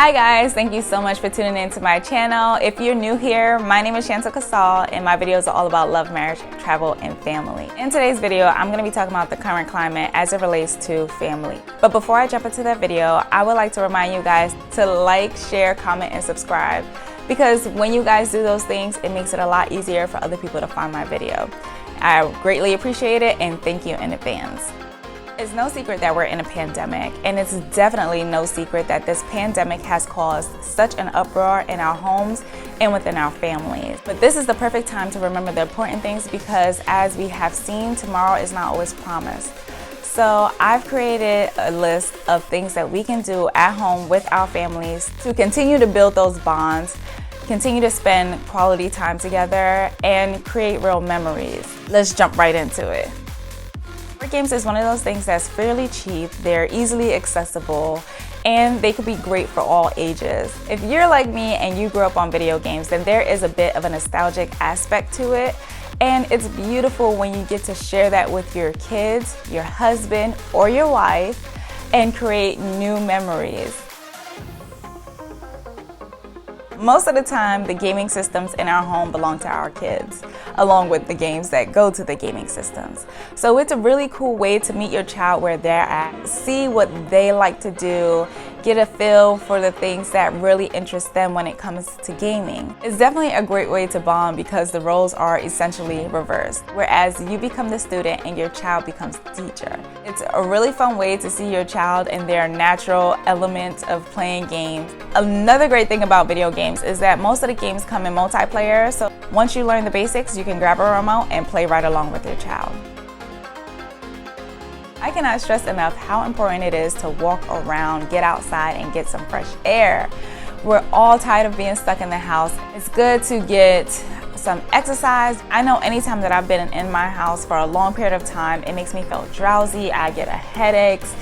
Hi guys, thank you so much for tuning in to my channel. If you're new here, my name is Chantal Casal and my videos are all about love, marriage, travel, and family. In today's video, I'm going to be talking about the current climate as it relates to family. But before I jump into that video, I would like to remind you guys to like, share, comment, and subscribe, because when you guys do those things, it makes it a lot easier for other people to find my video. I greatly appreciate it and thank you in advance. It's no secret that we're in a pandemic, and it's definitely no secret that this pandemic has caused such an uproar in our homes and within our families. But this is the perfect time to remember the important things, because as we have seen, tomorrow is not always promised. So I've created a list of things that we can do at home with our families to continue to build those bonds, continue to spend quality time together, and create real memories. Let's jump right into it. Board games is one of those things that's fairly cheap, they're easily accessible, and they could be great for all ages. If you're like me and you grew up on video games, then there is a bit of a nostalgic aspect to it, and it's beautiful when you get to share that with your kids, your husband, or your wife, and create new memories. Most of the time, the gaming systems in our home belong to our kids, along with the games that go to the gaming systems. So it's a really cool way to meet your child where they're at, see what they like to do, get a feel for the things that really interest them when it comes to gaming. It's definitely a great way to bond because the roles are essentially reversed, whereas you become the student and your child becomes the teacher. It's a really fun way to see your child in their natural element of playing games. Another great thing about video games is that most of the games come in multiplayer, so once you learn the basics, you can grab a remote and play right along with your child. I cannot stress enough how important it is to walk around, get outside, and get some fresh air. We're all tired of being stuck in the house. It's good to get some exercise. I know anytime that I've been in my house for a long period of time, it makes me feel drowsy, I get headaches,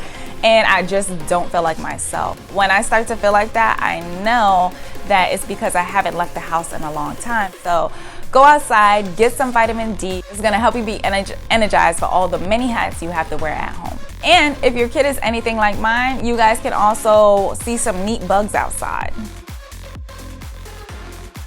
and I just don't feel like myself. When I start to feel like that, I know that it's because I haven't left the house in a long time. So go outside, get some vitamin D. It's gonna help you be energized for all the many hats you have to wear at home. And if your kid is anything like mine, you guys can also see some neat bugs outside.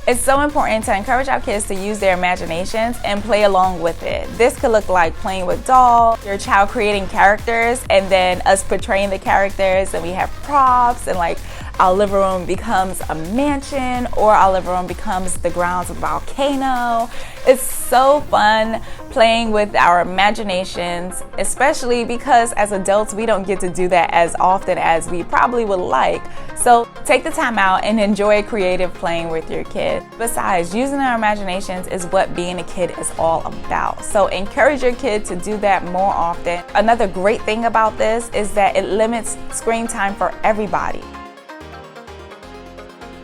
It's so important to encourage our kids to use their imaginations and play along with it. This could look like playing with dolls, your child creating characters, and then us portraying the characters, and we have props, and like our living room becomes a mansion, or our living room becomes the grounds of a volcano. It's so fun playing with our imaginations, especially because as adults, we don't get to do that as often as we probably would like. So take the time out and enjoy creative playing with your kids. Besides, using our imaginations is what being a kid is all about. So encourage your kid to do that more often. Another great thing about this is that it limits screen time for everybody.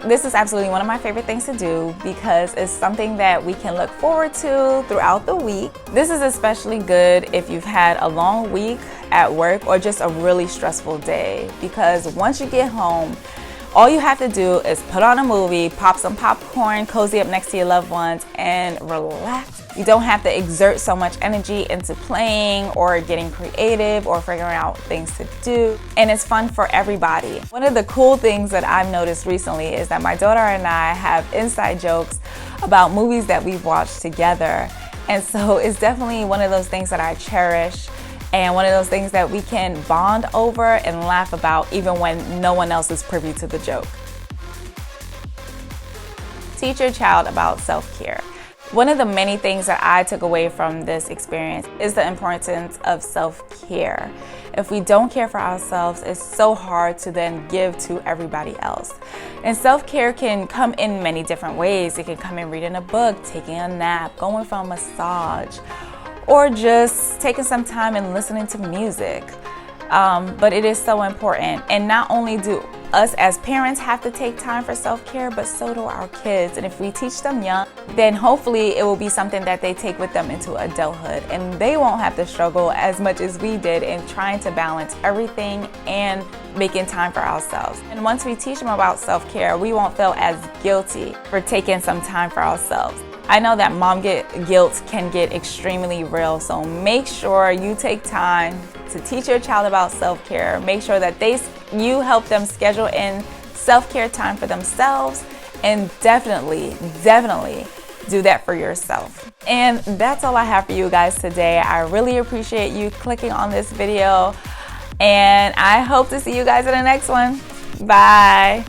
This is absolutely one of my favorite things to do because it's something that we can look forward to throughout the week. This is especially good if you've had a long week at work or just a really stressful day, because once you get home, all you have to do is put on a movie, pop some popcorn, cozy up next to your loved ones, and relax. You don't have to exert so much energy into playing or getting creative or figuring out things to do. And it's fun for everybody. One of the cool things that I've noticed recently is that my daughter and I have inside jokes about movies that we've watched together. And so it's definitely one of those things that I cherish, and one of those things that we can bond over and laugh about even when no one else is privy to the joke. Teach your child about self-care. One of the many things that I took away from this experience is the importance of self-care. If we don't care for ourselves, it's so hard to then give to everybody else. And self-care can come in many different ways. It can come in reading a book, taking a nap, going for a massage, or just taking some time and listening to music. But it is so important. And not only do us as parents have to take time for self-care, but so do our kids. And if we teach them young, then hopefully it will be something that they take with them into adulthood, and they won't have to struggle as much as we did in trying to balance everything and making time for ourselves. And once we teach them about self-care, we won't feel as guilty for taking some time for ourselves. I know that mom guilt can get extremely real, so make sure you take time to teach your child about self-care. Make sure that you help them schedule in self-care time for themselves, and definitely do that for yourself. And that's all I have for you guys today. I really appreciate you clicking on this video, and I hope to see you guys in the next one. Bye.